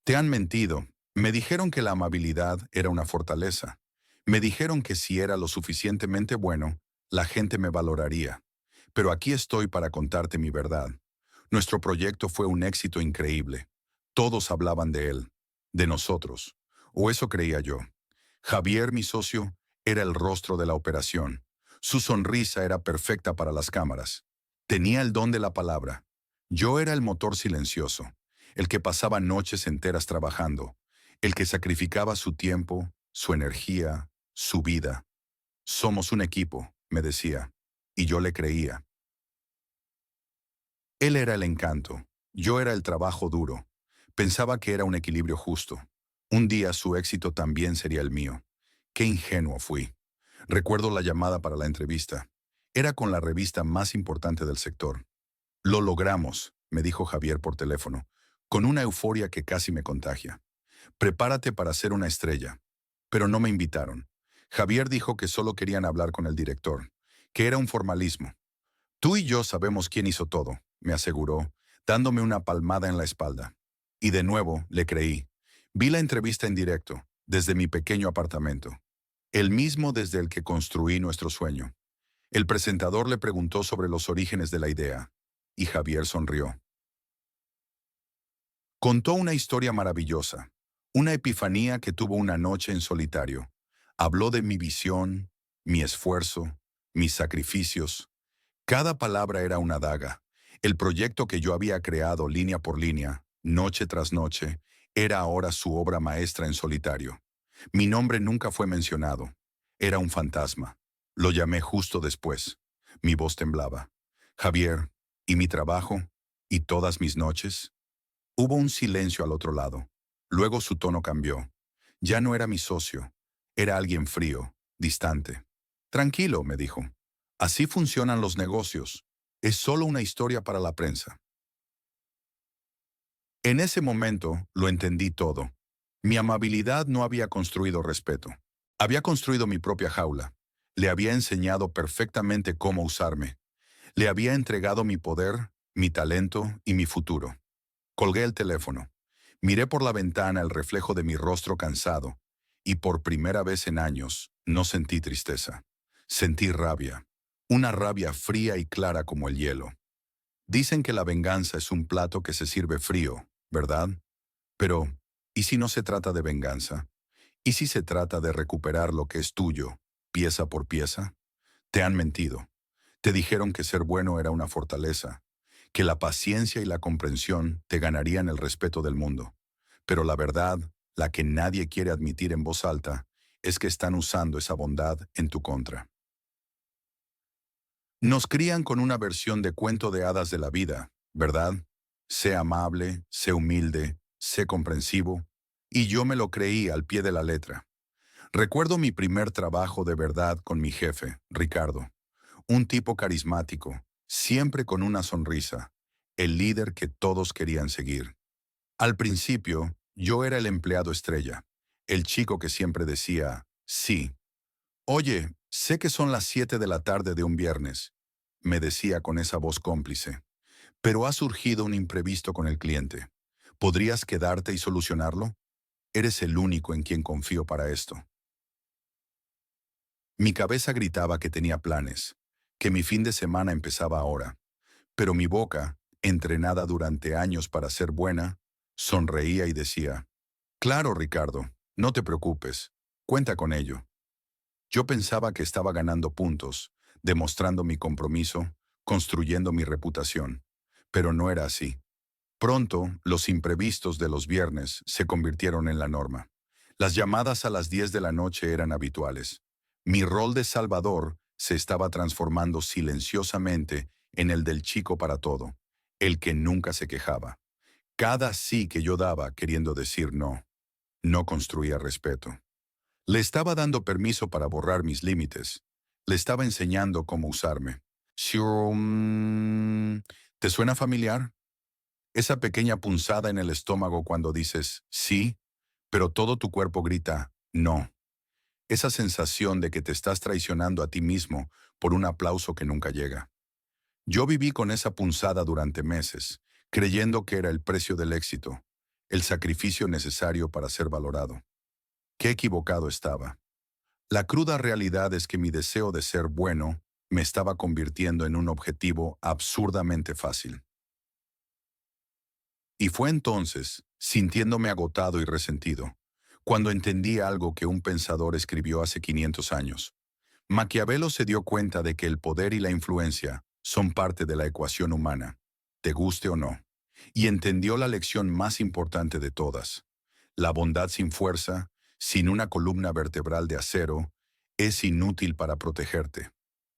Te han mentido. Me dijeron que la amabilidad era una fortaleza. Me dijeron que si era lo suficientemente bueno, la gente me valoraría. Pero aquí estoy para contarte mi verdad. Nuestro proyecto fue un éxito increíble. Todos hablaban de él, de nosotros. O eso creía yo. Javier, mi socio, era el rostro de la operación. Su sonrisa era perfecta para las cámaras. Tenía el don de la palabra. Yo era el motor silencioso, el que pasaba noches enteras trabajando, el que sacrificaba su tiempo, su energía, su vida. Somos un equipo, me decía, y yo le creía. Él era el encanto, yo era el trabajo duro. Pensaba que era un equilibrio justo. Un día su éxito también sería el mío. Qué ingenuo fui. Recuerdo la llamada para la entrevista. Era con la revista más importante del sector. Lo logramos, me dijo Javier por teléfono, con una euforia que casi me contagia. Prepárate para ser una estrella. Pero no me invitaron. Javier dijo que solo querían hablar con el director, que era un formalismo. Tú y yo sabemos quién hizo todo, me aseguró, dándome una palmada en la espalda. Y de nuevo le creí. Vi la entrevista en directo, desde mi pequeño apartamento. El mismo desde el que construí nuestro sueño. El presentador le preguntó sobre los orígenes de la idea, y Javier sonrió. Contó una historia maravillosa, una epifanía que tuvo una noche en solitario. Habló de mi visión, mi esfuerzo, mis sacrificios. Cada palabra era una daga. El proyecto que yo había creado línea por línea, noche tras noche, era ahora su obra maestra en solitario. Mi nombre nunca fue mencionado. Era un fantasma. Lo llamé justo después. Mi voz temblaba. Javier, ¿y mi trabajo? ¿Y todas mis noches? Hubo un silencio al otro lado. Luego su tono cambió. Ya no era mi socio. Era alguien frío, distante. Tranquilo, me dijo. Así funcionan los negocios. Es solo una historia para la prensa. En ese momento lo entendí todo. Mi amabilidad no había construido respeto. Había construido mi propia jaula. Le había enseñado perfectamente cómo usarme. Le había entregado mi poder, mi talento y mi futuro. Colgué el teléfono. Miré por la ventana el reflejo de mi rostro cansado, y por primera vez en años no sentí tristeza. Sentí rabia. Una rabia fría y clara como el hielo. Dicen que la venganza es un plato que se sirve frío, ¿verdad? Pero, ¿y si no se trata de venganza? ¿Y si se trata de recuperar lo que es tuyo, pieza por pieza? Te han mentido. Te dijeron que ser bueno era una fortaleza, que la paciencia y la comprensión te ganarían el respeto del mundo. Pero la verdad, la que nadie quiere admitir en voz alta, es que están usando esa bondad en tu contra. Nos crían con una versión de cuento de hadas de la vida, ¿verdad? Sé amable, sé humilde, sé comprensivo. Y yo me lo creí al pie de la letra. Recuerdo mi primer trabajo de verdad con mi jefe, Ricardo. Un tipo carismático, siempre con una sonrisa, el líder que todos querían seguir. Al principio, yo era el empleado estrella, el chico que siempre decía, sí. Oye, sé que son las 7 de la tarde de un viernes, me decía con esa voz cómplice, pero ha surgido un imprevisto con el cliente. ¿Podrías quedarte y solucionarlo? Eres el único en quien confío para esto. Mi cabeza gritaba que tenía planes, que mi fin de semana empezaba ahora, pero mi boca, entrenada durante años para ser buena, sonreía y decía, claro, Ricardo, no te preocupes, cuenta con ello. Yo pensaba que estaba ganando puntos, demostrando mi compromiso, construyendo mi reputación, pero no era así. Pronto, los imprevistos de los viernes se convirtieron en la norma. Las llamadas a las 10 de la noche eran habituales. Mi rol de salvador se estaba transformando silenciosamente en el del chico para todo, el que nunca se quejaba. Cada sí que yo daba queriendo decir no, no construía respeto. Le estaba dando permiso para borrar mis límites. Le estaba enseñando cómo usarme. ¿Te suena familiar? Esa pequeña punzada en el estómago cuando dices sí, pero todo tu cuerpo grita no. Esa sensación de que te estás traicionando a ti mismo por un aplauso que nunca llega. Yo viví con esa punzada durante meses, creyendo que era el precio del éxito. el sacrificio necesario para ser valorado. Qué equivocado estaba. La cruda realidad es que mi deseo de ser bueno me estaba convirtiendo en un objetivo absurdamente fácil. Y fue entonces, sintiéndome agotado y resentido, cuando entendí algo que un pensador escribió hace 500 años. Maquiavelo se dio cuenta de que el poder y la influencia son parte de la ecuación humana, te guste o no, y entendió la lección más importante de todas. La bondad sin fuerza, sin una columna vertebral de acero, es inútil para protegerte.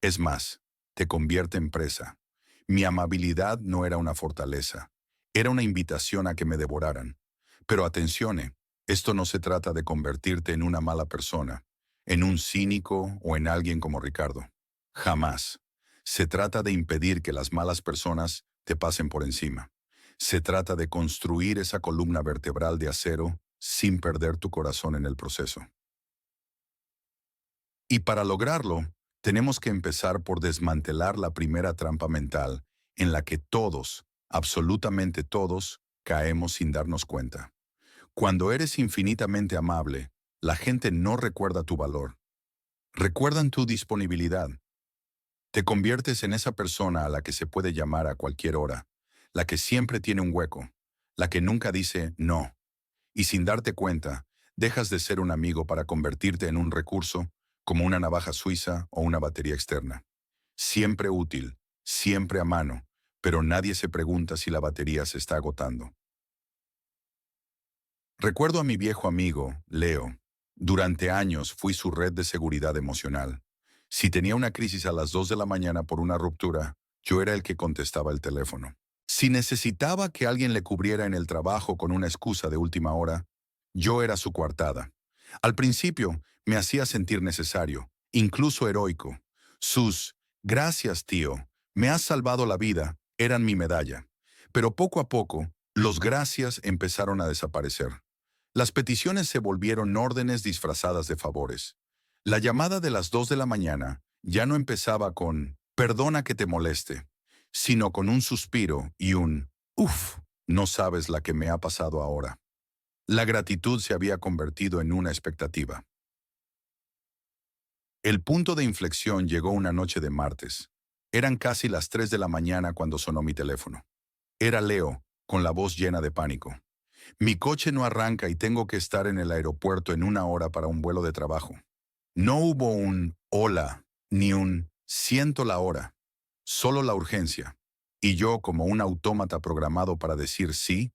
Es más, te convierte en presa. Mi amabilidad no era una fortaleza, era una invitación a que me devoraran. Pero atención, esto no se trata de convertirte en una mala persona, en un cínico o en alguien como Ricardo. Jamás. Se trata de impedir que las malas personas te pasen por encima. Se trata de construir esa columna vertebral de acero sin perder tu corazón en el proceso. Y para lograrlo, tenemos que empezar por desmantelar la primera trampa mental en la que todos, absolutamente todos, caemos sin darnos cuenta. Cuando eres infinitamente amable, la gente no recuerda tu valor. Recuerdan tu disponibilidad. Te conviertes en esa persona a la que se puede llamar a cualquier hora, la que siempre tiene un hueco, la que nunca dice no. Y sin darte cuenta, dejas de ser un amigo para convertirte en un recurso, como una navaja suiza o una batería externa. Siempre útil, siempre a mano, pero nadie se pregunta si la batería se está agotando. Recuerdo a mi viejo amigo, Leo. Durante años fui su red de seguridad emocional. Si tenía una crisis a las 2 de la mañana por una ruptura, yo era el que contestaba el teléfono. Si necesitaba que alguien le cubriera en el trabajo con una excusa de última hora, yo era su coartada. Al principio me hacía sentir necesario, incluso heroico. Sus "gracias, tío, me has salvado la vida" eran mi medalla. Pero poco a poco, los gracias empezaron a desaparecer. Las peticiones se volvieron órdenes disfrazadas de favores. La llamada de las 2 de la mañana ya no empezaba con "perdona que te moleste", sino con un suspiro y un "uf, no sabes la que me ha pasado ahora". La gratitud se había convertido en una expectativa. El punto de inflexión llegó una noche de martes. Eran casi las 3 de la mañana cuando sonó mi teléfono. Era Leo, con la voz llena de pánico. Mi coche no arranca y tengo que estar en el aeropuerto en una hora para un vuelo de trabajo. No hubo un "hola" ni un "siento la hora", solo la urgencia. Y yo, como un autómata programado para decir sí,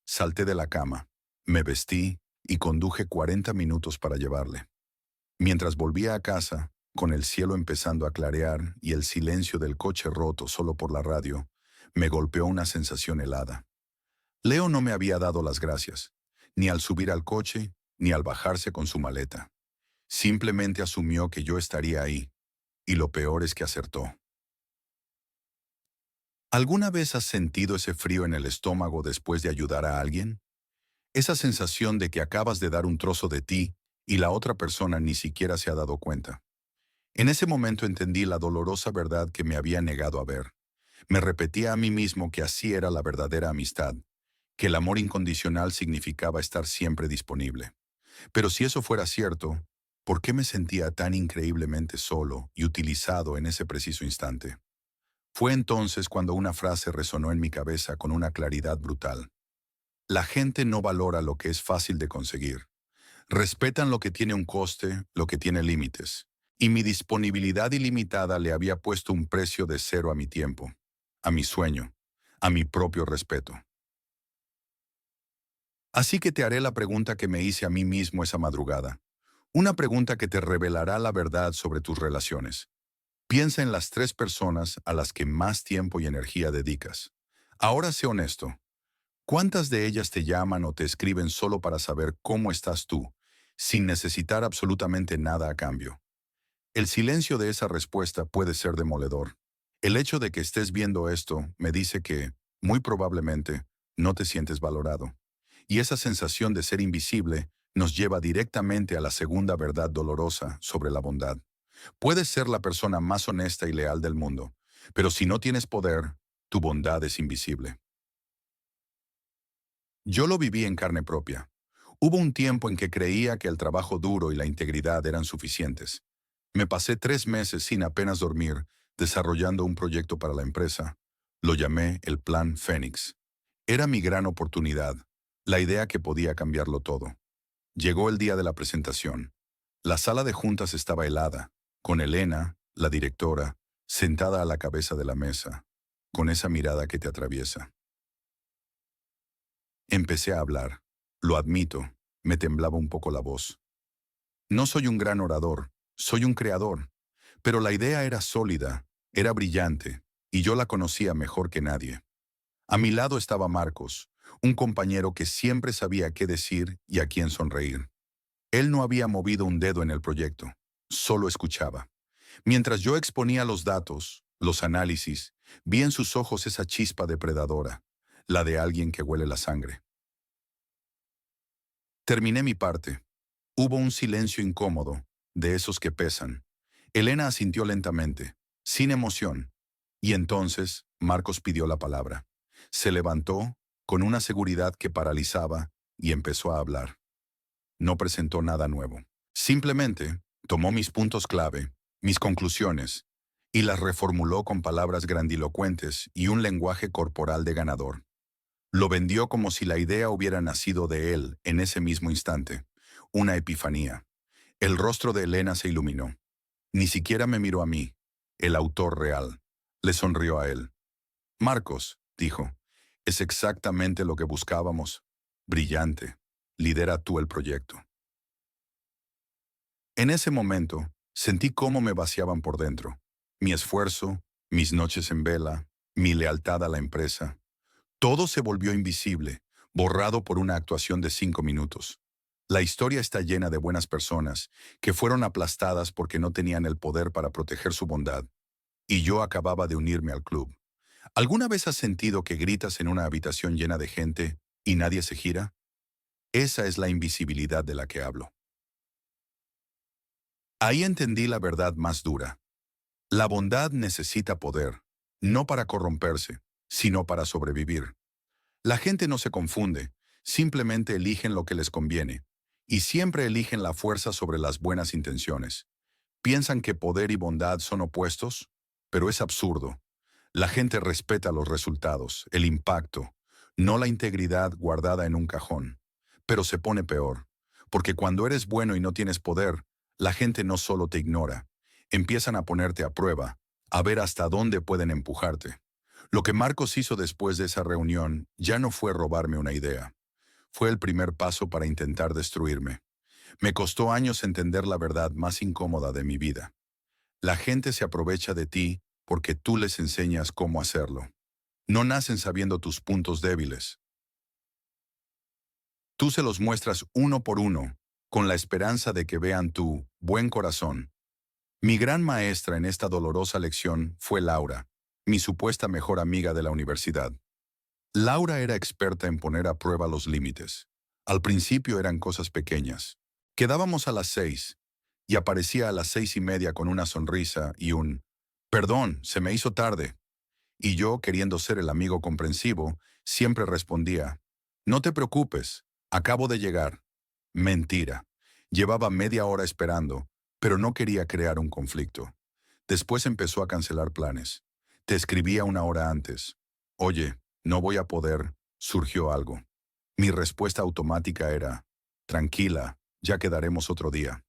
salté de la cama, me vestí y conduje 40 minutos para llevarle. Mientras volvía a casa, con el cielo empezando a clarear y el silencio del coche roto solo por la radio, me golpeó una sensación helada. Leo no me había dado las gracias, ni al subir al coche, ni al bajarse con su maleta. Simplemente asumió que yo estaría ahí, y lo peor es que acertó. ¿Alguna vez has sentido ese frío en el estómago después de ayudar a alguien? Esa sensación de que acabas de dar un trozo de ti y la otra persona ni siquiera se ha dado cuenta. En ese momento entendí la dolorosa verdad que me había negado a ver. Me repetía a mí mismo que así era la verdadera amistad, que el amor incondicional significaba estar siempre disponible. Pero si eso fuera cierto, ¿por qué me sentía tan increíblemente solo y utilizado en ese preciso instante? Fue entonces cuando una frase resonó en mi cabeza con una claridad brutal. La gente no valora lo que es fácil de conseguir. Respetan lo que tiene un coste, lo que tiene límites. Y mi disponibilidad ilimitada le había puesto un precio de cero a mi tiempo, a mi sueño, a mi propio respeto. Así que te haré la pregunta que me hice a mí mismo esa madrugada. Una pregunta que te revelará la verdad sobre tus relaciones. Piensa en las 3 personas a las que más tiempo y energía dedicas. Ahora sé honesto. ¿Cuántas de ellas te llaman o te escriben solo para saber cómo estás tú, sin necesitar absolutamente nada a cambio? El silencio de esa respuesta puede ser demoledor. El hecho de que estés viendo esto me dice que, muy probablemente, no te sientes valorado. Y esa sensación de ser invisible nos lleva directamente a la segunda verdad dolorosa sobre la bondad. Puedes ser la persona más honesta y leal del mundo, pero si no tienes poder, tu bondad es invisible. Yo lo viví en carne propia. Hubo un tiempo en que creía que el trabajo duro y la integridad eran suficientes. Me pasé 3 meses sin apenas dormir, desarrollando un proyecto para la empresa. Lo llamé el Plan Fénix. Era mi gran oportunidad, la idea que podía cambiarlo todo. Llegó el día de la presentación. La sala de juntas estaba helada, con Elena, la directora, sentada a la cabeza de la mesa, con esa mirada que te atraviesa. Empecé a hablar. Lo admito, me temblaba un poco la voz. No soy un gran orador, soy un creador, pero la idea era sólida, era brillante, y yo la conocía mejor que nadie. A mi lado estaba Marcos, un compañero que siempre sabía qué decir y a quién sonreír. Él no había movido un dedo en el proyecto, solo escuchaba. Mientras yo exponía los datos, los análisis, vi en sus ojos esa chispa depredadora, la de alguien que huele la sangre. Terminé mi parte. Hubo un silencio incómodo, de esos que pesan. Elena asintió lentamente, sin emoción, y entonces Marcos pidió la palabra. Se levantó, con una seguridad que paralizaba, y empezó a hablar. No presentó nada nuevo. Simplemente tomó mis puntos clave, mis conclusiones, y las reformuló con palabras grandilocuentes y un lenguaje corporal de ganador. Lo vendió como si la idea hubiera nacido de él en ese mismo instante. Una epifanía. El rostro de Elena se iluminó. Ni siquiera me miró a mí, el autor real. Le sonrió a él. Marcos, dijo, es exactamente lo que buscábamos. Brillante. Lidera tú el proyecto. En ese momento, sentí cómo me vaciaban por dentro. Mi esfuerzo, mis noches en vela, mi lealtad a la empresa. Todo se volvió invisible, borrado por una actuación de 5 minutos. La historia está llena de buenas personas que fueron aplastadas porque no tenían el poder para proteger su bondad. Y yo acababa de unirme al club. ¿Alguna vez has sentido que gritas en una habitación llena de gente y nadie se gira? Esa es la invisibilidad de la que hablo. Ahí entendí la verdad más dura. La bondad necesita poder, no para corromperse, sino para sobrevivir. La gente no se confunde, simplemente eligen lo que les conviene, y siempre eligen la fuerza sobre las buenas intenciones. Piensan que poder y bondad son opuestos, pero es absurdo. La gente respeta los resultados, el impacto, no la integridad guardada en un cajón. Pero se pone peor, porque cuando eres bueno y no tienes poder, la gente no solo te ignora, empiezan a ponerte a prueba, a ver hasta dónde pueden empujarte. Lo que Marcos hizo después de esa reunión ya no fue robarme una idea. Fue el primer paso para intentar destruirme. Me costó años entender la verdad más incómoda de mi vida. La gente se aprovecha de ti porque tú les enseñas cómo hacerlo. No nacen sabiendo tus puntos débiles. Tú se los muestras uno por uno, con la esperanza de que vean tu buen corazón. Mi gran maestra en esta dolorosa lección fue Laura, mi supuesta mejor amiga de la universidad. Laura era experta en poner a prueba los límites. Al principio eran cosas pequeñas. Quedábamos a las 6 y aparecía a las 6:30 con una sonrisa y un «Perdón, se me hizo tarde». Y yo, queriendo ser el amigo comprensivo, siempre respondía «No te preocupes, acabo de llegar». Mentira. Llevaba media hora esperando, pero no quería crear un conflicto. Después empezó a cancelar planes. Te escribía una hora antes. Oye, no voy a poder, surgió algo. Mi respuesta automática era, tranquila, ya quedaremos otro día.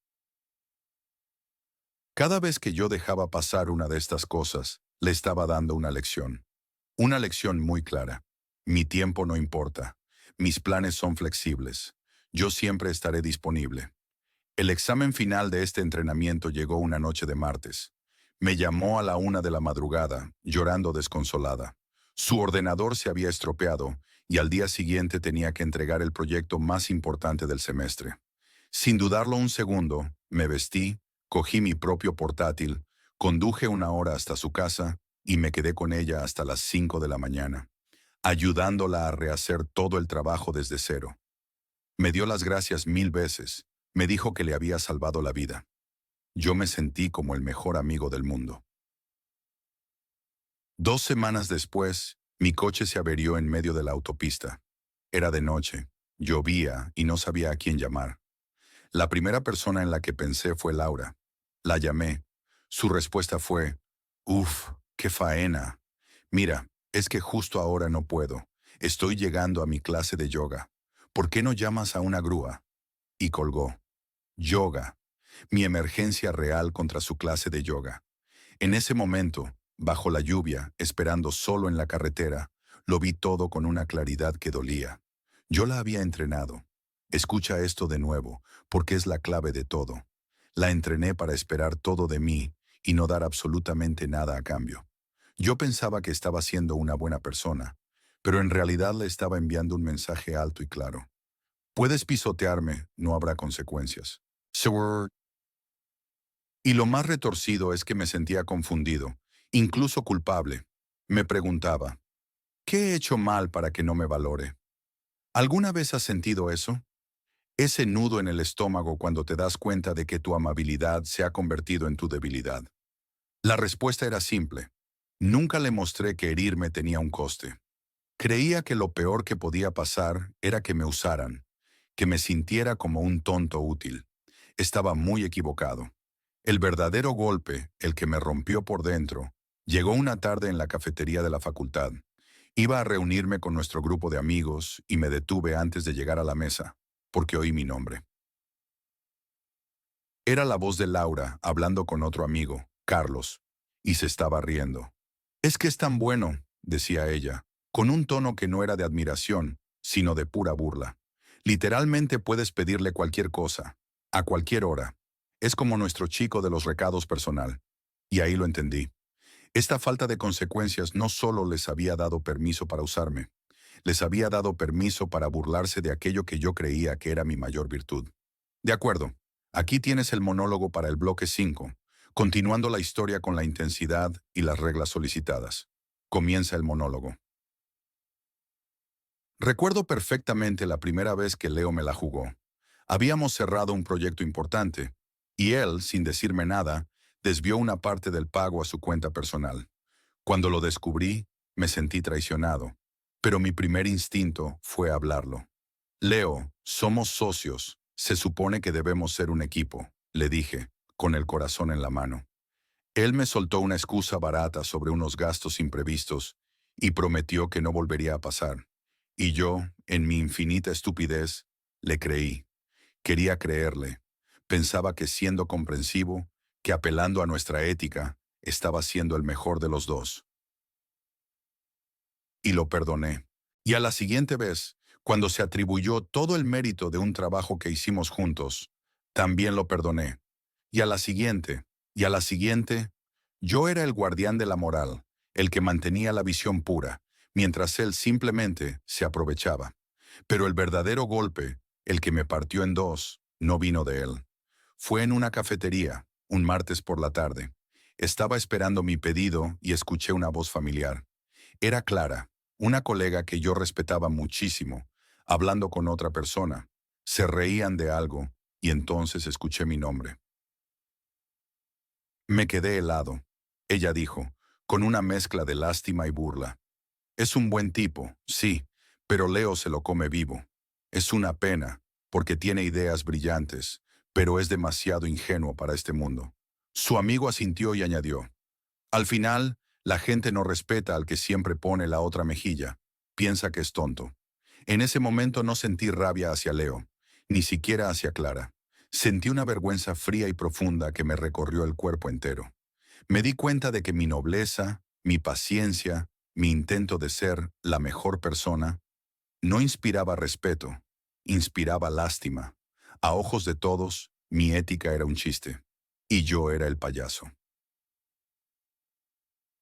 Cada vez que yo dejaba pasar una de estas cosas, le estaba dando una lección. Una lección muy clara. Mi tiempo no importa. Mis planes son flexibles. Yo siempre estaré disponible. El examen final de este entrenamiento llegó una noche de martes. Me llamó a la 1 de la madrugada, llorando desconsolada. Su ordenador se había estropeado y al día siguiente tenía que entregar el proyecto más importante del semestre. Sin dudarlo un segundo, me vestí, cogí mi propio portátil, conduje una hora hasta su casa y me quedé con ella hasta las 5 de la mañana, ayudándola a rehacer todo el trabajo desde cero. Me dio las gracias 1000 veces, me dijo que le había salvado la vida. Yo me sentí como el mejor amigo del mundo. 2 semanas después, mi coche se averió en medio de la autopista. Era de noche, llovía y no sabía a quién llamar. La primera persona en la que pensé fue Laura. La llamé. Su respuesta fue, «Uf, qué faena. Mira, es que justo ahora no puedo. Estoy llegando a mi clase de yoga. ¿Por qué no llamas a una grúa?» Y colgó. Yoga. Mi emergencia real contra su clase de yoga. En ese momento, bajo la lluvia, esperando solo en la carretera, lo vi todo con una claridad que dolía. Yo la había entrenado. Escucha esto de nuevo, porque es la clave de todo. La entrené para esperar todo de mí y no dar absolutamente nada a cambio. Yo pensaba que estaba siendo una buena persona, pero en realidad le estaba enviando un mensaje alto y claro. Puedes pisotearme, no habrá consecuencias. Sure. Y lo más retorcido es que me sentía confundido, incluso culpable. Me preguntaba, ¿qué he hecho mal para que no me valore? ¿Alguna vez has sentido eso? Ese nudo en el estómago cuando te das cuenta de que tu amabilidad se ha convertido en tu debilidad. La respuesta era simple. Nunca le mostré que herirme tenía un coste. Creía que lo peor que podía pasar era que me usaran, que me sintiera como un tonto útil. Estaba muy equivocado. El verdadero golpe, el que me rompió por dentro, llegó una tarde en la cafetería de la facultad. Iba a reunirme con nuestro grupo de amigos y me detuve antes de llegar a la mesa, porque oí mi nombre. Era la voz de Laura hablando con otro amigo, Carlos, y se estaba riendo. «Es que es tan bueno», decía ella, con un tono que no era de admiración, sino de pura burla. «Literalmente puedes pedirle cualquier cosa, a cualquier hora. Es como nuestro chico de los recados personal». Y ahí lo entendí. Esta falta de consecuencias no solo les había dado permiso para usarme, les había dado permiso para burlarse de aquello que yo creía que era mi mayor virtud. De acuerdo, aquí tienes el monólogo para el bloque 5, continuando la historia con la intensidad y las reglas solicitadas. Comienza el monólogo. Recuerdo perfectamente la primera vez que Leo me la jugó. Habíamos cerrado un proyecto importante, y él, sin decirme nada, desvió una parte del pago a su cuenta personal. Cuando lo descubrí, me sentí traicionado, pero mi primer instinto fue hablarlo. «Leo, somos socios. Se supone que debemos ser un equipo», le dije, con el corazón en la mano. Él me soltó una excusa barata sobre unos gastos imprevistos y prometió que no volvería a pasar. Y yo, en mi infinita estupidez, le creí. Quería creerle. Pensaba que siendo comprensivo, que apelando a nuestra ética, estaba siendo el mejor de los dos. Y lo perdoné. Y a la siguiente vez, cuando se atribuyó todo el mérito de un trabajo que hicimos juntos, también lo perdoné. Y a la siguiente, y a la siguiente, yo era el guardián de la moral, el que mantenía la visión pura, mientras él simplemente se aprovechaba. Pero el verdadero golpe, el que me partió en dos, no vino de él. Fue en una cafetería, un martes por la tarde. Estaba esperando mi pedido y escuché una voz familiar. Era Clara, una colega que yo respetaba muchísimo, hablando con otra persona. Se reían de algo y entonces escuché mi nombre. Me quedé helado. Ella dijo, con una mezcla de lástima y burla. «Es un buen tipo, sí, pero Leo se lo come vivo. Es una pena, porque tiene ideas brillantes, pero es demasiado ingenuo para este mundo». Su amigo asintió y añadió, «Al final, la gente no respeta al que siempre pone la otra mejilla. Piensa que es tonto». En ese momento no sentí rabia hacia Leo, ni siquiera hacia Clara. Sentí una vergüenza fría y profunda que me recorrió el cuerpo entero. Me di cuenta de que mi nobleza, mi paciencia, mi intento de ser la mejor persona, no inspiraba respeto, inspiraba lástima. A ojos de todos, mi ética era un chiste, y yo era el payaso.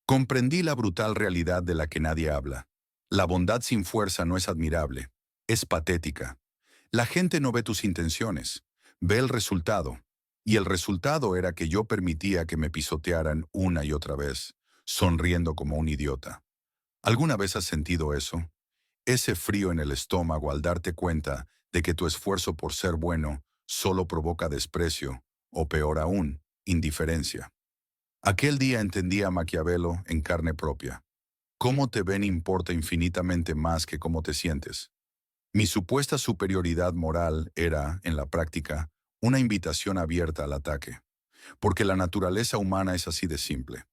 Comprendí la brutal realidad de la que nadie habla. La bondad sin fuerza no es admirable, es patética. La gente no ve tus intenciones, ve el resultado. Y el resultado era que yo permitía que me pisotearan una y otra vez, sonriendo como un idiota. ¿Alguna vez has sentido eso? Ese frío en el estómago al darte cuenta de que tu esfuerzo por ser bueno solo provoca desprecio, o peor aún, indiferencia. Aquel día entendí a Maquiavelo en carne propia. Cómo te ven importa infinitamente más que cómo te sientes. Mi supuesta superioridad moral era, en la práctica, una invitación abierta al ataque, porque la naturaleza humana es así de simple.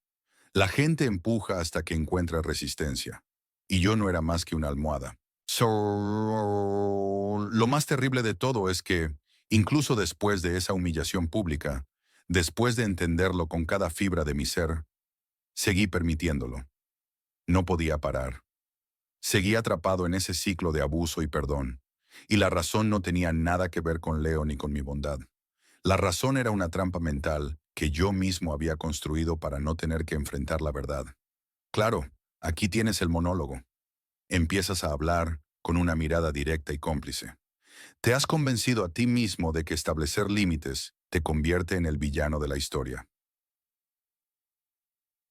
La gente empuja hasta que encuentra resistencia, y yo no era más que una almohada. Lo más terrible de todo es que, incluso después de esa humillación pública, después de entenderlo con cada fibra de mi ser, seguí permitiéndolo. No podía parar. Seguí atrapado en ese ciclo de abuso y perdón, y la razón no tenía nada que ver con Leo ni con mi bondad. La razón era una trampa mental que yo mismo había construido para no tener que enfrentar la verdad. Claro, aquí tienes el monólogo. Empiezas a hablar con una mirada directa y cómplice. Te has convencido a ti mismo de que establecer límites te convierte en el villano de la historia.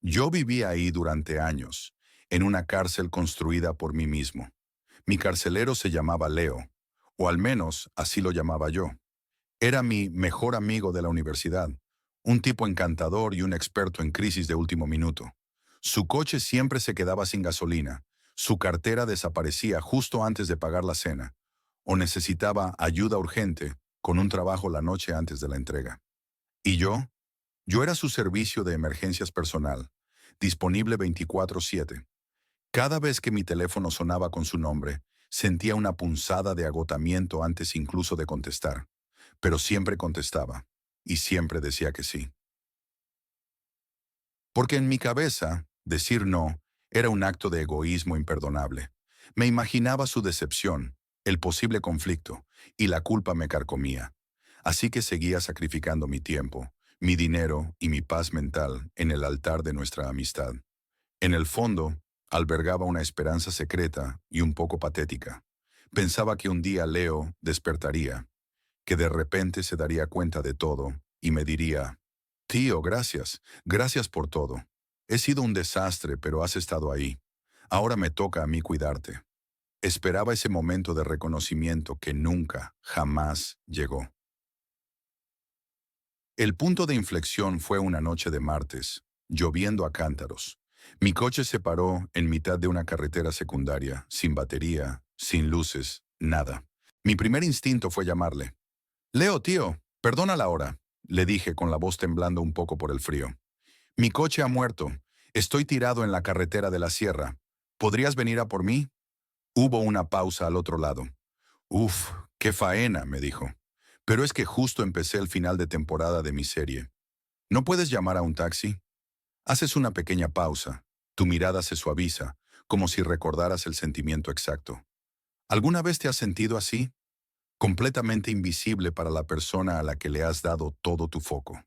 Yo viví ahí durante años, en una cárcel construida por mí mismo. Mi carcelero se llamaba Leo, o al menos así lo llamaba yo. Era mi mejor amigo de la universidad, un tipo encantador y un experto en crisis de último minuto. Su coche siempre se quedaba sin gasolina, su cartera desaparecía justo antes de pagar la cena, o necesitaba ayuda urgente con un trabajo la noche antes de la entrega. Y yo era su servicio de emergencias personal, disponible 24/7. Cada vez que mi teléfono sonaba con su nombre, sentía una punzada de agotamiento antes incluso de contestar, pero siempre contestaba, y siempre decía que sí. Porque en mi cabeza, decir no era un acto de egoísmo imperdonable. Me imaginaba su decepción, el posible conflicto, y la culpa me carcomía. Así que seguía sacrificando mi tiempo, mi dinero y mi paz mental en el altar de nuestra amistad. En el fondo, albergaba una esperanza secreta y un poco patética. Pensaba que un día Leo despertaría, que de repente se daría cuenta de todo y me diría: «Tío, gracias, gracias por todo. He sido un desastre, pero has estado ahí. Ahora me toca a mí cuidarte». Esperaba ese momento de reconocimiento que nunca, jamás llegó. El punto de inflexión fue una noche de martes, lloviendo a cántaros. Mi coche se paró en mitad de una carretera secundaria, sin batería, sin luces, nada. Mi primer instinto fue llamarle. «Leo, tío, perdona la hora», le dije con la voz temblando un poco por el frío. «Mi coche ha muerto. Estoy tirado en la carretera de la sierra. ¿Podrías venir a por mí?» Hubo una pausa al otro lado. «Uf, qué faena», me dijo. «Pero es que justo empecé el final de temporada de mi serie. ¿No puedes llamar a un taxi?» Haces una pequeña pausa. Tu mirada se suaviza, como si recordaras el sentimiento exacto. ¿Alguna vez te has sentido así? Completamente invisible para la persona a la que le has dado todo tu foco.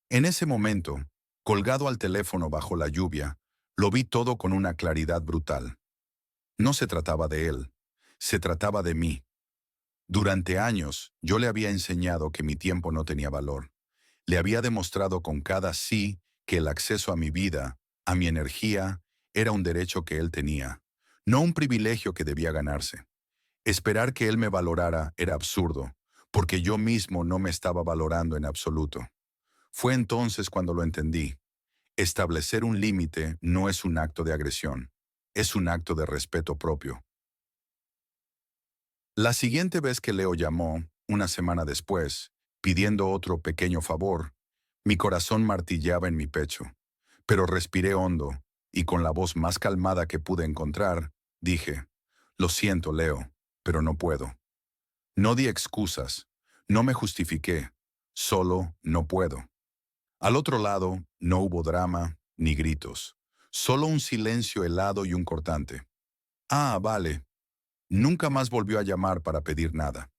En ese momento, colgado al teléfono bajo la lluvia, lo vi todo con una claridad brutal. No se trataba de él, se trataba de mí. Durante años, yo le había enseñado que mi tiempo no tenía valor. Le había demostrado con cada sí que el acceso a mi vida, a mi energía, era un derecho que él tenía, no un privilegio que debía ganarse. Esperar que él me valorara era absurdo, porque yo mismo no me estaba valorando en absoluto. Fue entonces cuando lo entendí. Establecer un límite no es un acto de agresión, es un acto de respeto propio. La siguiente vez que Leo llamó, una semana después, pidiendo otro pequeño favor, mi corazón martillaba en mi pecho, pero respiré hondo y con la voz más calmada que pude encontrar, dije: «Lo siento, Leo, pero no puedo». No di excusas, no me justifiqué, solo no puedo. Al otro lado no hubo drama ni gritos, solo un silencio helado y un cortante. «Ah, vale». Nunca más volvió a llamar para pedir nada.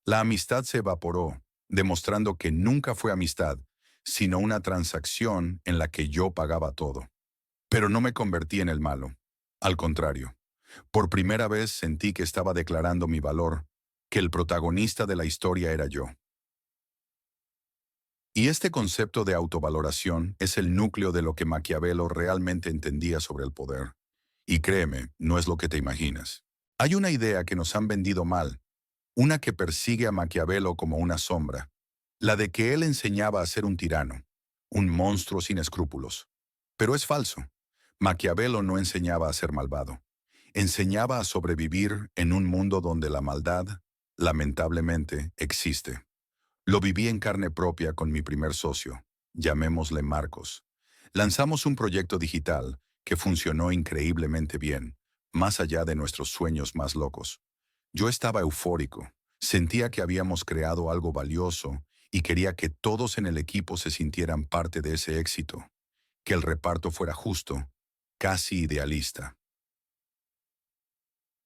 La amistad se evaporó, demostrando que nunca fue amistad, sino una transacción en la que yo pagaba todo. Pero no me convertí en el malo. Al contrario, por primera vez sentí que estaba declarando mi valor, que el protagonista de la historia era yo. Y este concepto de autovaloración es el núcleo de lo que Maquiavelo realmente entendía sobre el poder. Y créeme, no es lo que te imaginas. Hay una idea que nos han vendido mal, una que persigue a Maquiavelo como una sombra, la de que él enseñaba a ser un tirano, un monstruo sin escrúpulos. Pero es falso. Maquiavelo no enseñaba a ser malvado. Enseñaba a sobrevivir en un mundo donde la maldad, lamentablemente, existe. Lo viví en carne propia con mi primer socio, llamémosle Marcos. Lanzamos un proyecto digital que funcionó increíblemente bien, más allá de nuestros sueños más locos. Yo estaba eufórico, sentía que habíamos creado algo valioso y quería que todos en el equipo se sintieran parte de ese éxito, que el reparto fuera justo, casi idealista.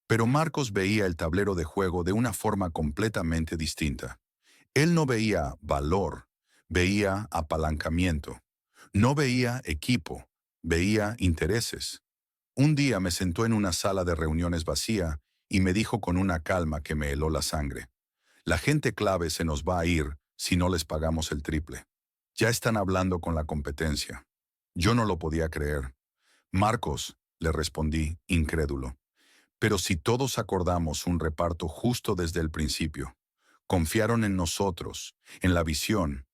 Pero Marcos veía el tablero de juego de una forma completamente distinta. Él no veía valor, veía apalancamiento. No veía equipo, veía intereses. Un día me sentó en una sala de reuniones vacía y me dijo con una calma que me heló la sangre: la gente clave se nos va a ir si no les pagamos el triple. Ya están hablando con la competencia. Yo no lo podía creer. Marcos, le respondí, incrédulo. Pero si todos acordamos un reparto justo desde el principio, confiaron en nosotros, en la visión.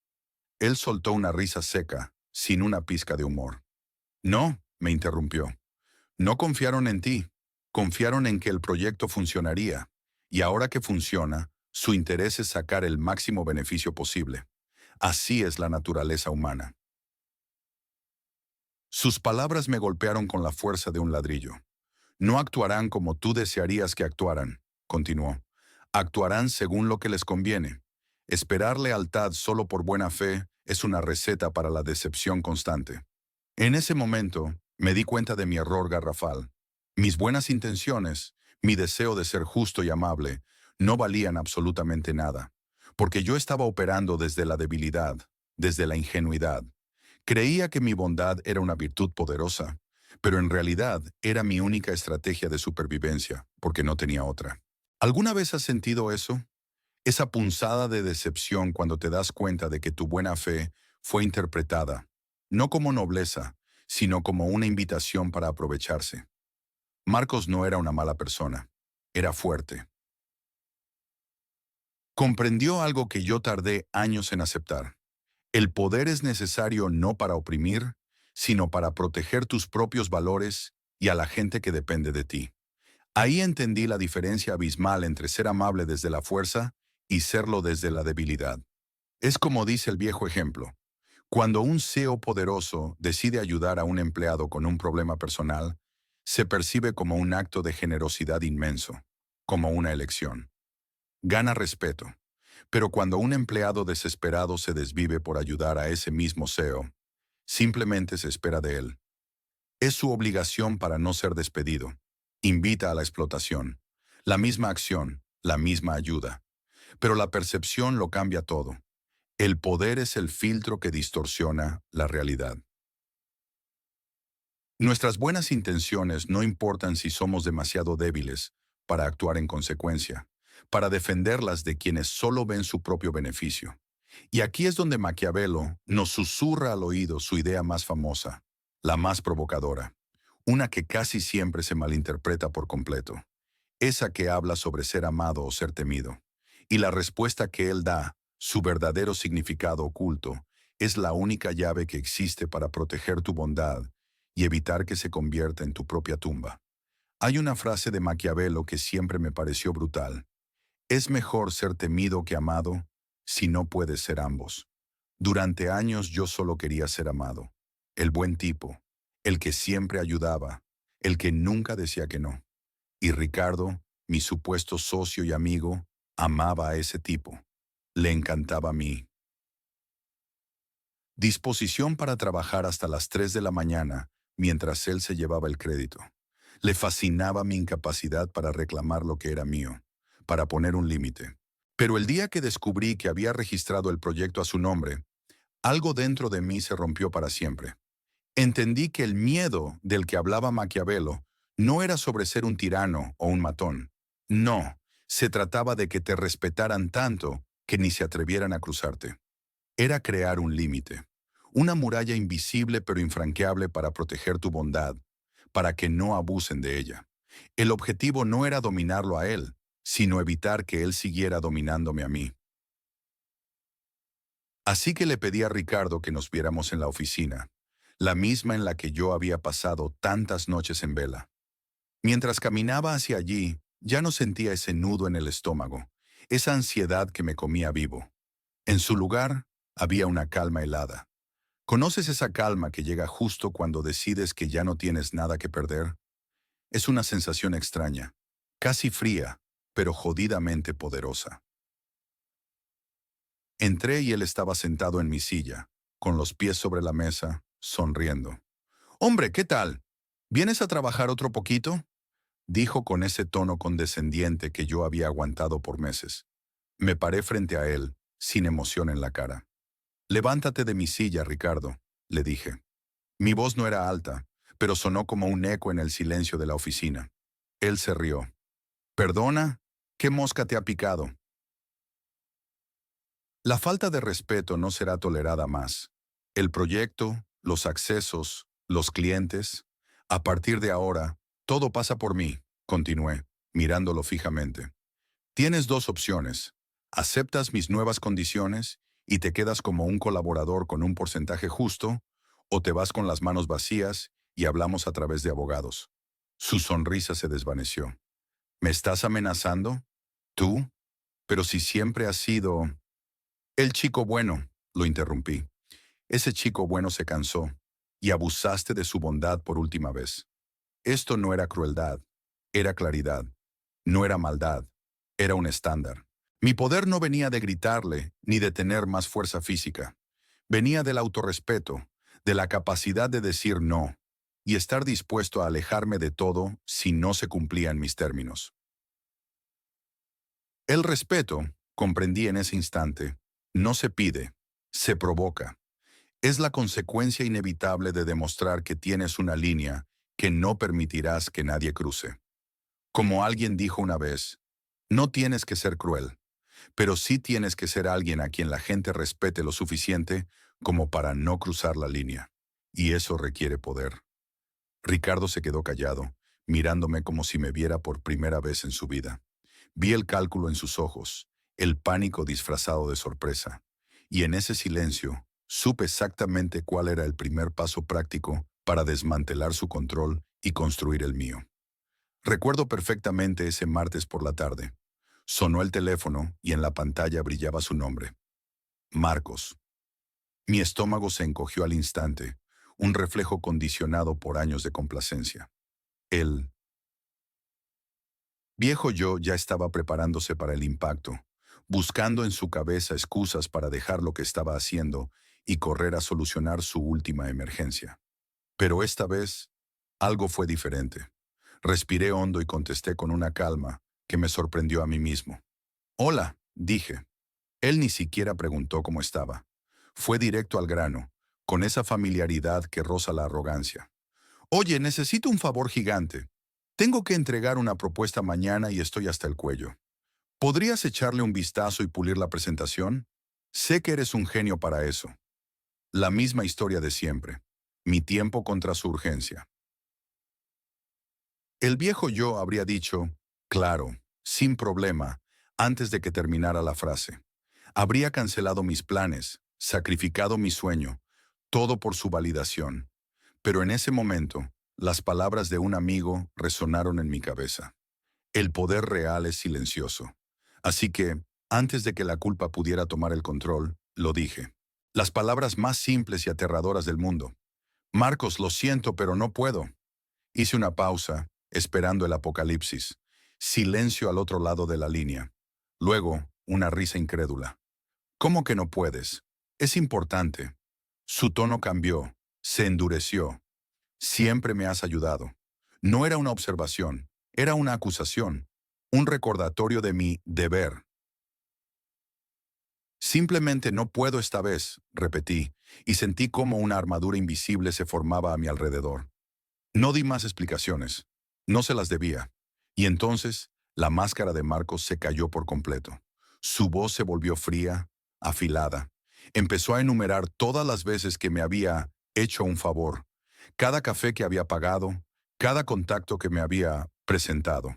Él soltó una risa seca, sin una pizca de humor. No, me interrumpió. No confiaron en ti, confiaron en que el proyecto funcionaría. Y ahora que funciona, su interés es sacar el máximo beneficio posible. Así es la naturaleza humana. Sus palabras me golpearon con la fuerza de un ladrillo. No actuarán como tú desearías que actuaran, continuó. Actuarán según lo que les conviene. Esperar lealtad solo por buena fe es una receta para la decepción constante. En ese momento, me di cuenta de mi error garrafal. Mis buenas intenciones, mi deseo de ser justo y amable, no valían absolutamente nada, porque yo estaba operando desde la debilidad, desde la ingenuidad. Creía que mi bondad era una virtud poderosa, pero en realidad era mi única estrategia de supervivencia, porque no tenía otra. ¿Alguna vez has sentido eso? Esa punzada de decepción cuando te das cuenta de que tu buena fe fue interpretada, no como nobleza, sino como una invitación para aprovecharse. Marcos no era una mala persona, era fuerte. Comprendió algo que yo tardé años en aceptar. El poder es necesario no para oprimir, sino para proteger tus propios valores y a la gente que depende de ti. Ahí entendí la diferencia abismal entre ser amable desde la fuerza y serlo desde la debilidad. Es como dice el viejo ejemplo: cuando un CEO poderoso decide ayudar a un empleado con un problema personal, se percibe como un acto de generosidad inmenso, como una elección. Gana respeto. Pero cuando un empleado desesperado se desvive por ayudar a ese mismo CEO, simplemente se espera de él. Es su obligación para no ser despedido. Invita a la explotación. La misma acción, la misma ayuda. Pero la percepción lo cambia todo. El poder es el filtro que distorsiona la realidad. Nuestras buenas intenciones no importan si somos demasiado débiles para actuar en consecuencia, para defenderlas de quienes solo ven su propio beneficio. Y aquí es donde Maquiavelo nos susurra al oído su idea más famosa, la más provocadora, una que casi siempre se malinterpreta por completo, esa que habla sobre ser amado o ser temido. Y la respuesta que él da, su verdadero significado oculto, es la única llave que existe para proteger tu bondad y evitar que se convierta en tu propia tumba. Hay una frase de Maquiavelo que siempre me pareció brutal. Es mejor ser temido que amado si no puedes ser ambos. Durante años yo solo quería ser amado, el buen tipo, el que siempre ayudaba, el que nunca decía que no. Y Ricardo, mi supuesto socio y amigo, amaba a ese tipo. Le encantaba a mí. Disposición para trabajar hasta las 3 de la mañana, mientras él se llevaba el crédito. Le fascinaba mi incapacidad para reclamar lo que era mío, para poner un límite. Pero el día que descubrí que había registrado el proyecto a su nombre, algo dentro de mí se rompió para siempre. Entendí que el miedo del que hablaba Maquiavelo no era sobre ser un tirano o un matón. No, se trataba de que te respetaran tanto que ni se atrevieran a cruzarte. Era crear un límite, una muralla invisible pero infranqueable para proteger tu bondad, para que no abusen de ella. El objetivo no era dominarlo a él, sino evitar que él siguiera dominándome a mí. Así que le pedí a Ricardo que nos viéramos en la oficina, la misma en la que yo había pasado tantas noches en vela. Mientras caminaba hacia allí, ya no sentía ese nudo en el estómago, esa ansiedad que me comía vivo. En su lugar, había una calma helada. ¿Conoces esa calma que llega justo cuando decides que ya no tienes nada que perder? Es una sensación extraña, casi fría, pero jodidamente poderosa. Entré y él estaba sentado en mi silla, con los pies sobre la mesa, sonriendo. «Hombre, ¿qué tal? ¿Vienes a trabajar otro poquito?», dijo con ese tono condescendiente que yo había aguantado por meses. Me paré frente a él, sin emoción en la cara. «Levántate de mi silla, Ricardo», le dije. Mi voz no era alta, pero sonó como un eco en el silencio de la oficina. Él se rió. «¿Perdona? ¿Qué mosca te ha picado?». La falta de respeto no será tolerada más. El proyecto, los accesos, los clientes. A partir de ahora, todo pasa por mí, continué, mirándolo fijamente. Tienes dos opciones. Aceptas mis nuevas condiciones y te quedas como un colaborador con un porcentaje justo, o te vas con las manos vacías y hablamos a través de abogados. Su sonrisa se desvaneció. ¿Me estás amenazando? ¿Tú? Pero si siempre has sido... El chico bueno, lo interrumpí. Ese chico bueno se cansó y abusaste de su bondad por última vez. Esto no era crueldad, era claridad. No era maldad, era un estándar. Mi poder no venía de gritarle ni de tener más fuerza física. Venía del autorrespeto, de la capacidad de decir no y estar dispuesto a alejarme de todo si no se cumplían mis términos. El respeto, comprendí en ese instante, no se pide, se provoca. Es la consecuencia inevitable de demostrar que tienes una línea que no permitirás que nadie cruce. Como alguien dijo una vez, no tienes que ser cruel, pero sí tienes que ser alguien a quien la gente respete lo suficiente como para no cruzar la línea. Y eso requiere poder. Ricardo se quedó callado, mirándome como si me viera por primera vez en su vida. Vi el cálculo en sus ojos, el pánico disfrazado de sorpresa. Y en ese silencio, supe exactamente cuál era el primer paso práctico para desmantelar su control y construir el mío. Recuerdo perfectamente ese martes por la tarde. Sonó el teléfono y en la pantalla brillaba su nombre. Marcos. Mi estómago se encogió al instante, un reflejo condicionado por años de complacencia. El viejo yo ya estaba preparándose para el impacto, buscando en su cabeza excusas para dejar lo que estaba haciendo y correr a solucionar su última emergencia. Pero esta vez, algo fue diferente. Respiré hondo y contesté con una calma que me sorprendió a mí mismo. «Hola», dije. Él ni siquiera preguntó cómo estaba. Fue directo al grano, con esa familiaridad que roza la arrogancia. «Oye, necesito un favor gigante. Tengo que entregar una propuesta mañana y estoy hasta el cuello. ¿Podrías echarle un vistazo y pulir la presentación? Sé que eres un genio para eso». La misma historia de siempre. Mi tiempo contra su urgencia. El viejo yo habría dicho, claro, sin problema, antes de que terminara la frase. Habría cancelado mis planes, sacrificado mi sueño, todo por su validación. Pero en ese momento, las palabras de un amigo resonaron en mi cabeza. El poder real es silencioso. Así que, antes de que la culpa pudiera tomar el control, lo dije. Las palabras más simples y aterradoras del mundo. «Marcos, lo siento, pero no puedo». Hice una pausa, esperando el apocalipsis. Silencio al otro lado de la línea. Luego, una risa incrédula. «¿Cómo que no puedes? Es importante». Su tono cambió, se endureció. «Siempre me has ayudado». No era una observación, era una acusación, un recordatorio de mi deber. «Simplemente no puedo esta vez», repetí, y sentí cómo una armadura invisible se formaba a mi alrededor. No di más explicaciones. No se las debía. Y entonces, la máscara de Marcos se cayó por completo. Su voz se volvió fría, afilada. Empezó a enumerar todas las veces que me había hecho un favor, cada café que había pagado, cada contacto que me había presentado.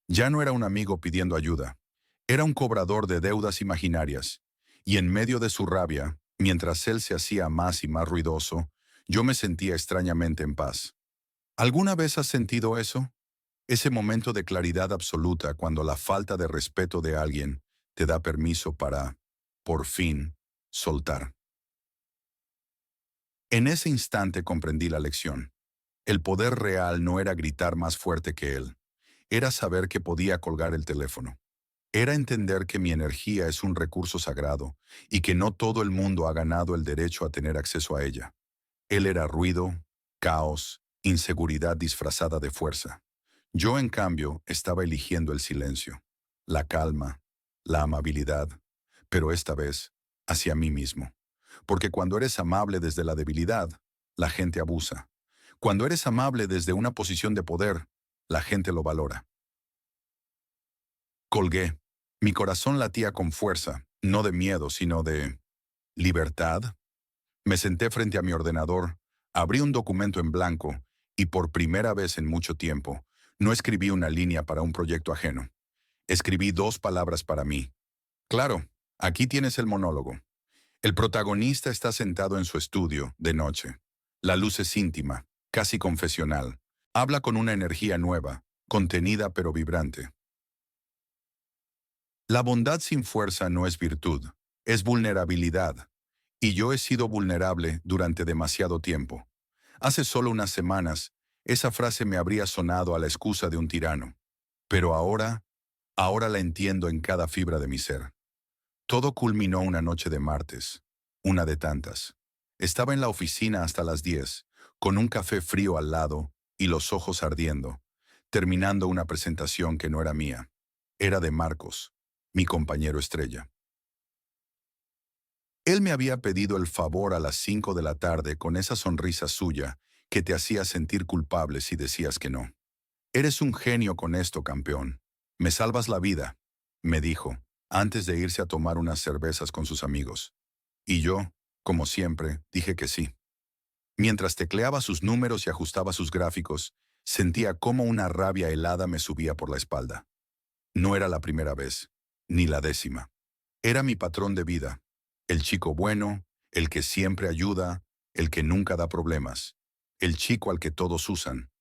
Ya no era un amigo pidiendo ayuda. Era un cobrador de deudas imaginarias. Y en medio de su rabia, mientras él se hacía más y más ruidoso, yo me sentía extrañamente en paz. ¿Alguna vez has sentido eso? Ese momento de claridad absoluta cuando la falta de respeto de alguien te da permiso para, por fin, soltar. En ese instante comprendí la lección. El poder real no era gritar más fuerte que él. Era saber que podía colgar el teléfono. Era entender que mi energía es un recurso sagrado y que no todo el mundo ha ganado el derecho a tener acceso a ella. Él era ruido, caos, inseguridad disfrazada de fuerza. Yo, en cambio, estaba eligiendo el silencio, la calma, la amabilidad, pero esta vez hacia mí mismo. Porque cuando eres amable desde la debilidad, la gente abusa. Cuando eres amable desde una posición de poder, la gente lo valora. Colgué. Mi corazón latía con fuerza, no de miedo, sino de libertad. Me senté frente a mi ordenador, abrí un documento en blanco y por primera vez en mucho tiempo, no escribí una línea para un proyecto ajeno. Escribí 2 palabras para mí. Claro, aquí tienes el monólogo. El protagonista está sentado en su estudio, de noche. La luz es íntima, casi confesional. Habla con una energía nueva, contenida pero vibrante. La bondad sin fuerza no es virtud, es vulnerabilidad. Y yo he sido vulnerable durante demasiado tiempo. Hace solo unas semanas, esa frase me habría sonado a la excusa de un tirano. Pero ahora la entiendo en cada fibra de mi ser. Todo culminó una noche de martes, una de tantas. Estaba en la oficina hasta las 10, con un café frío al lado y los ojos ardiendo, terminando una presentación que no era mía. Era de Marcos, mi compañero estrella. Él me había pedido el favor a las 5 de la tarde con esa sonrisa suya que te hacía sentir culpable si decías que no. Eres un genio con esto, campeón. Me salvas la vida, me dijo, antes de irse a tomar unas cervezas con sus amigos. Y yo, como siempre, dije que sí. Mientras tecleaba sus números y ajustaba sus gráficos, sentía cómo una rabia helada me subía por la espalda. No era la primera vez, ni la 10ª. Era mi patrón de vida. El chico bueno, el que siempre ayuda, el que nunca da problemas. El chico al que todos usan.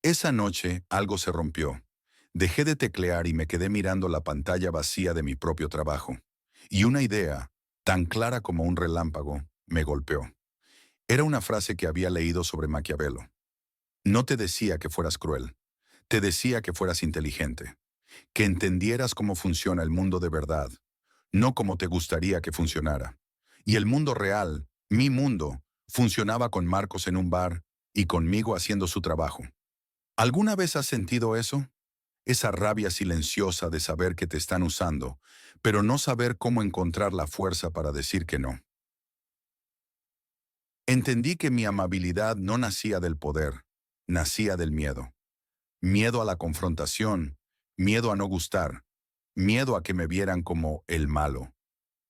Esa noche algo se rompió. Dejé de teclear y me quedé mirando la pantalla vacía de mi propio trabajo. Y una idea, tan clara como un relámpago, me golpeó. Era una frase que había leído sobre Maquiavelo. No te decía que fueras cruel. Te decía que fueras inteligente. Que entendieras cómo funciona el mundo de verdad, no como te gustaría que funcionara. Y el mundo real, mi mundo, funcionaba con Marcos en un bar y conmigo haciendo su trabajo. ¿Alguna vez has sentido eso? Esa rabia silenciosa de saber que te están usando, pero no saber cómo encontrar la fuerza para decir que no. Entendí que mi amabilidad no nacía del poder, nacía del miedo. Miedo a la confrontación, miedo a no gustar, miedo a que me vieran como el malo.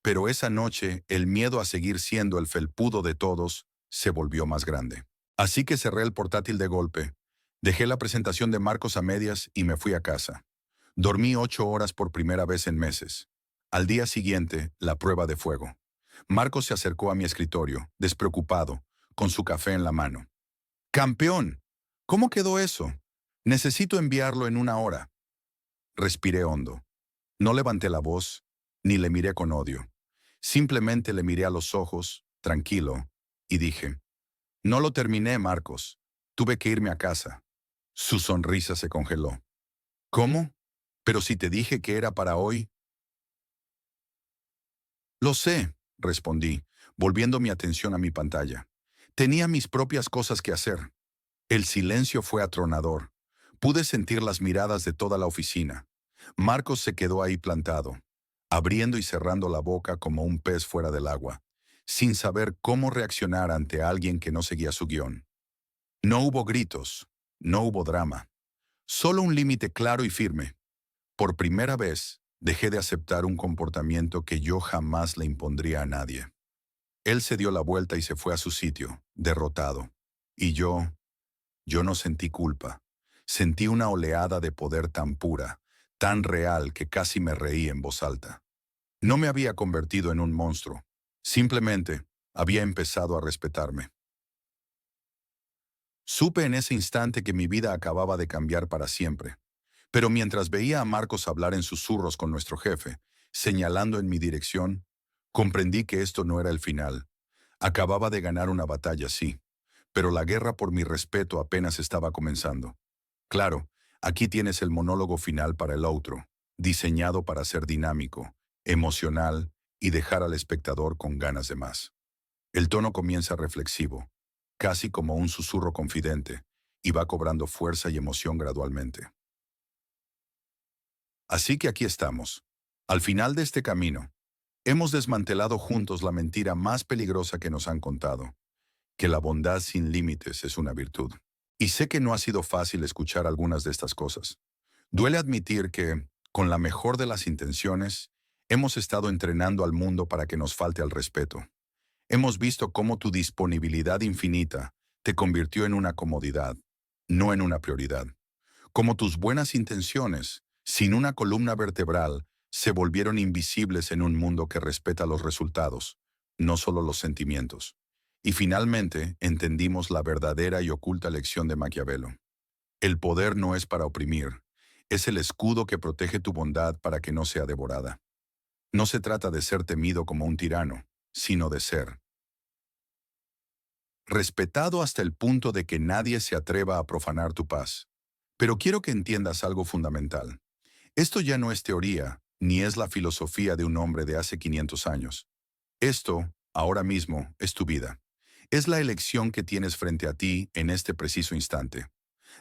Pero esa noche, el miedo a seguir siendo el felpudo de todos se volvió más grande. Así que cerré el portátil de golpe, dejé la presentación de Marcos a medias y me fui a casa. Dormí 8 horas por primera vez en meses. Al día siguiente, la prueba de fuego. Marcos se acercó a mi escritorio, despreocupado, con su café en la mano. ¡Campeón! ¿Cómo quedó eso? Necesito enviarlo en 1 hora. Respiré hondo. No levanté la voz, ni le miré con odio. Simplemente le miré a los ojos, tranquilo, y dije, no lo terminé, Marcos. Tuve que irme a casa. Su sonrisa se congeló. ¿Cómo? Pero si te dije que era para hoy. Lo sé, respondí, volviendo mi atención a mi pantalla. Tenía mis propias cosas que hacer. El silencio fue atronador. Pude sentir las miradas de toda la oficina. Marcos se quedó ahí plantado, abriendo y cerrando la boca como un pez fuera del agua, sin saber cómo reaccionar ante alguien que no seguía su guión. No hubo gritos, no hubo drama, solo un límite claro y firme. Por primera vez, dejé de aceptar un comportamiento que yo jamás le impondría a nadie. Él se dio la vuelta y se fue a su sitio, derrotado. Y yo no sentí culpa. Sentí una oleada de poder tan pura, tan real que casi me reí en voz alta. No me había convertido en un monstruo. Simplemente había empezado a respetarme. Supe en ese instante que mi vida acababa de cambiar para siempre. Pero mientras veía a Marcos hablar en susurros con nuestro jefe, señalando en mi dirección, comprendí que esto no era el final. Acababa de ganar una batalla, sí, pero la guerra por mi respeto apenas estaba comenzando. Claro, aquí tienes el monólogo final para el outro, diseñado para ser dinámico, emocional y dejar al espectador con ganas de más. El tono comienza reflexivo, casi como un susurro confidente, y va cobrando fuerza y emoción gradualmente. Así que aquí estamos. Al final de este camino, hemos desmantelado juntos la mentira más peligrosa que nos han contado, que la bondad sin límites es una virtud. Y sé que no ha sido fácil escuchar algunas de estas cosas. Duele admitir que, con la mejor de las intenciones, hemos estado entrenando al mundo para que nos falte al respeto. Hemos visto cómo tu disponibilidad infinita te convirtió en una comodidad, no en una prioridad. Cómo tus buenas intenciones, sin una columna vertebral, se volvieron invisibles en un mundo que respeta los resultados, no solo los sentimientos. Y finalmente entendimos la verdadera y oculta lección de Maquiavelo. El poder no es para oprimir, es el escudo que protege tu bondad para que no sea devorada. No se trata de ser temido como un tirano, sino de ser respetado hasta el punto de que nadie se atreva a profanar tu paz. Pero quiero que entiendas algo fundamental. Esto ya no es teoría, ni es la filosofía de un hombre de hace 500 años. Esto, ahora mismo, es tu vida. Es la elección que tienes frente a ti en este preciso instante.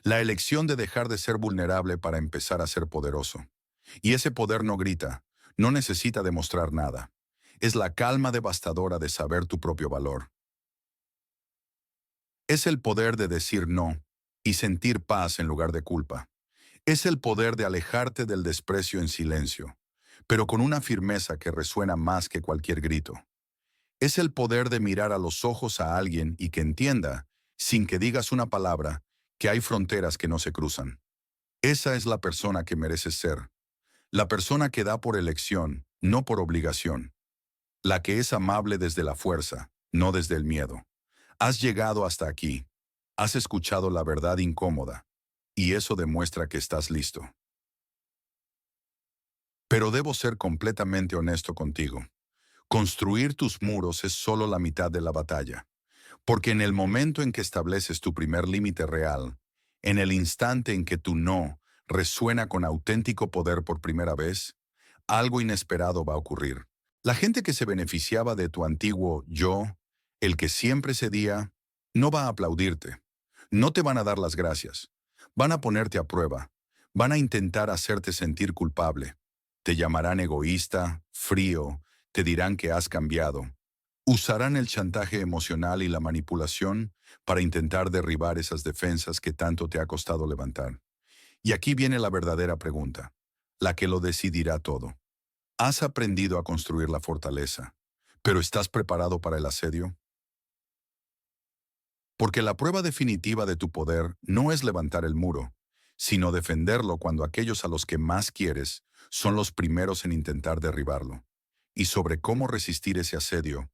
La elección de dejar de ser vulnerable para empezar a ser poderoso. Y ese poder no grita, no necesita demostrar nada. Es la calma devastadora de saber tu propio valor. Es el poder de decir no y sentir paz en lugar de culpa. Es el poder de alejarte del desprecio en silencio, pero con una firmeza que resuena más que cualquier grito. Es el poder de mirar a los ojos a alguien y que entienda, sin que digas una palabra, que hay fronteras que no se cruzan. Esa es la persona que mereces ser. La persona que da por elección, no por obligación. La que es amable desde la fuerza, no desde el miedo. Has llegado hasta aquí. Has escuchado la verdad incómoda. Y eso demuestra que estás listo. Pero debo ser completamente honesto contigo. Construir tus muros es solo la mitad de la batalla. Porque en el momento en que estableces tu primer límite real, en el instante en que tu no resuena con auténtico poder por primera vez, algo inesperado va a ocurrir. La gente que se beneficiaba de tu antiguo yo, el que siempre cedía, no va a aplaudirte. No te van a dar las gracias. Van a ponerte a prueba. Van a intentar hacerte sentir culpable. Te llamarán egoísta, frío, te dirán que has cambiado. Usarán el chantaje emocional y la manipulación para intentar derribar esas defensas que tanto te ha costado levantar. Y aquí viene la verdadera pregunta, la que lo decidirá todo. Has aprendido a construir la fortaleza, pero ¿estás preparado para el asedio? Porque la prueba definitiva de tu poder no es levantar el muro, sino defenderlo cuando aquellos a los que más quieres son los primeros en intentar derribarlo. Y sobre cómo resistir ese asedio,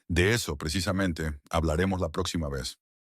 de eso precisamente hablaremos la próxima vez.